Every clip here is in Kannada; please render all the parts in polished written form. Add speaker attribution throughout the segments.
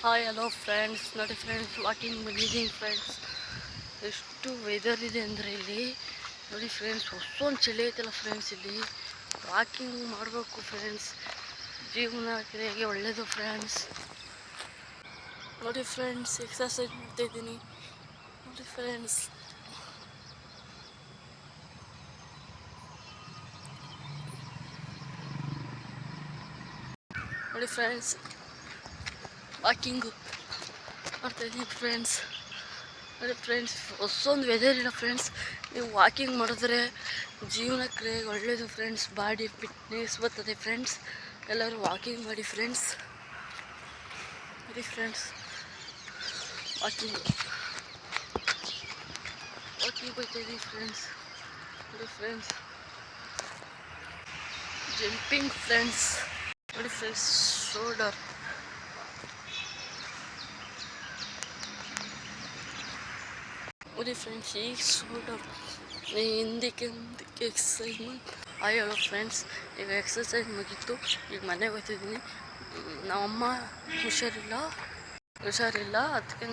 Speaker 1: ಹಾಯ್ ಹಲೋ ಫ್ರೆಂಡ್ಸ್, ನೋಡಿ ಫ್ರೆಂಡ್ಸ್, ವಾಕಿಂಗ್ ಬಂದಿದ್ದೀನಿ ಫ್ರೆಂಡ್ಸ್. ಎಷ್ಟು ವೆದರ್ ಇದೆ ಅಂದರೆ ಇಲ್ಲಿ ನೋಡಿ ಫ್ರೆಂಡ್ಸ್, ಅಷ್ಟೊಂದು ಚಳಿ ಐತಲ್ಲ ಫ್ರೆಂಡ್ಸ್. ಇಲ್ಲಿ ವಾಕಿಂಗ್ ಮಾಡಬೇಕು ಫ್ರೆಂಡ್ಸ್, ಜೀವನ ಕ್ರಿಯೆಗೆ ಒಳ್ಳೆಯದು ಫ್ರೆಂಡ್ಸ್. ನೋಡಿ ಫ್ರೆಂಡ್ಸ್, ಎಕ್ಸರ್ಸೈಸ್ ಮಾಡ್ತಾಯಿದ್ದೀನಿ ನೋಡಿ ಫ್ರೆಂಡ್ಸ್. ನೋಡಿ ಫ್ರೆಂಡ್ಸ್, ವಾಕಿಂಗು ಮಾಡ್ತಾಯಿದ್ದೀನಿ ಫ್ರೆಂಡ್ಸ್. ನೋಡಿ ಫ್ರೆಂಡ್ಸ್, ಅಷ್ಟೊಂದು ವೆದರ್ ಇಲ್ಲ ಫ್ರೆಂಡ್ಸ್. ನೀವು ವಾಕಿಂಗ್ ಮಾಡಿದ್ರೆ ಜೀವನ ಕ್ರಿಯೆಗೆ ಒಳ್ಳೆಯದು ಫ್ರೆಂಡ್ಸ್. ಬಾಡಿ ಫಿಟ್ನೆಸ್ ಬರ್ತದೆ ಫ್ರೆಂಡ್ಸ್. ಎಲ್ಲರೂ ವಾಕಿಂಗ್ ಮಾಡಿ ಫ್ರೆಂಡ್ಸ್. ನೋಡಿ ಫ್ರೆಂಡ್ಸ್, ವಾಕಿಂಗ್ ಹೋಗ್ತಾಯಿದ್ದೀವಿ ಫ್ರೆಂಡ್ಸ್. ನೋಡಿ ಫ್ರೆಂಡ್ಸ್, ಜಂಪಿಂಗ್ ಫ್ರೆಂಡ್ಸ್. ನೋಡಿ ಫ್ರೆಂಡ್ಸ್, ಶೋಲ್ಡರ್. ನೋಡಿ ಫ್ರೆಂಡ್ಸ್, ಈಗ ಶೋಲ್ಡರ್ ಹಿಂದಕ್ಕೆ ಎಕ್ಸಸೈಸ್ ಮಾಡಿ ಹೇಳೋ ಫ್ರೆಂಡ್ಸ್. ಈಗ ಎಕ್ಸಸೈಸ್ ಮುಗೀತು, ಈಗ ಮನೆಗೆ ಹೋಗ್ತಿದ್ದೀನಿ. ನಮ್ಮಮ್ಮ ಹುಷಾರಿಲ್ಲ, ಅದಕ್ಕೆ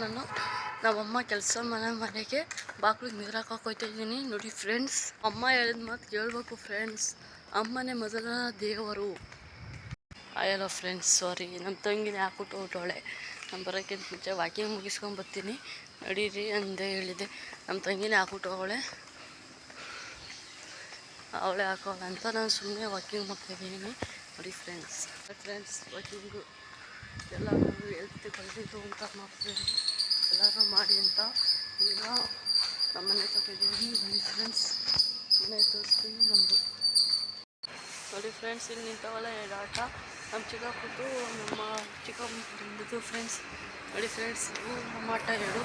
Speaker 1: ನಮ್ಮಮ್ಮ ಕೆಲಸ ಮನೆಗೆ ಬಾಗಿಲಿಗೆ ನೀರು ಹಾಕಕ್ಕೆ ಹೋಗ್ತಾಯಿದ್ದೀನಿ. ನೋಡಿ ಫ್ರೆಂಡ್ಸ್, ಅಮ್ಮ ಹೇಳಿದ ಮಾತು ಕೇಳಬೇಕು ಫ್ರೆಂಡ್ಸ್. ಅಮ್ಮನೇ ಮೊದಲ ದೇವರು. ಹೇಳೋ ಫ್ರೆಂಡ್ಸ್, ಸಾರಿ, ನಮ್ಮ ತಂಗಿನೇ ಹಾಕ್ಬಿಟ್ಟು ಹೊಟ್ಟೋಳೆ. ನಾನು ಬರೋಕ್ಕಿಂತ ಮುಂಚೆ ವಾಕಿಂಗ್ ಮುಗಿಸ್ಕೊಂಬರ್ತೀನಿ ನಡೀರಿ ಅಂದೇ ಹೇಳಿದೆ. ನಮ್ಮ ತಂಗಿನೇ ಹಾಕ್ಬಿಟ್ಟು ಅವಳೇ ಹಾಕೋಲ್ಲ ಅಂತ ನಾನು ಸುಮ್ಮನೆ ವಾಕಿಂಗ್ ಮಾಡ್ತಾಯಿದ್ದೀನಿ. ನೋಡಿ ಫ್ರೆಂಡ್ಸ್, ವಾಕಿಂಗು ಎಲ್ಲರೂ ಹೆಲ್ತ್ ಕಲಿತು ಅಂತ ಮಾಡ್ತಾಯಿದ್ದೀನಿ. ಎಲ್ಲರೂ ಮಾಡಿ ಅಂತ ಈಗ ನಮ್ಮ ಮನೆ ತಗೊಂಡಿದ್ದೀನಿ. ನೋಡಿ ಫ್ರೆಂಡ್ಸ್, ಮನೆ ತೋರಿಸ್ತೀನಿ ನಮ್ಮದು. ನೋಡಿ ಫ್ರೆಂಡ್ಸ್, ಇಲ್ಲಿ ನಿಂತವಲ್ಲ ಎರಡು ಆಟ. ನಮ್ಮ ಚಿಕ್ಕಪ್ಪದ್ದು ನಮ್ಮ ಚಿಕ್ಕಮ್ಮದು ಫ್ರೆಂಡ್ಸ್. ನೋಡಿ ಫ್ರೆಂಡ್ಸ್, ಇವು ನಮ್ಮ ಆಟ ಎರಡು.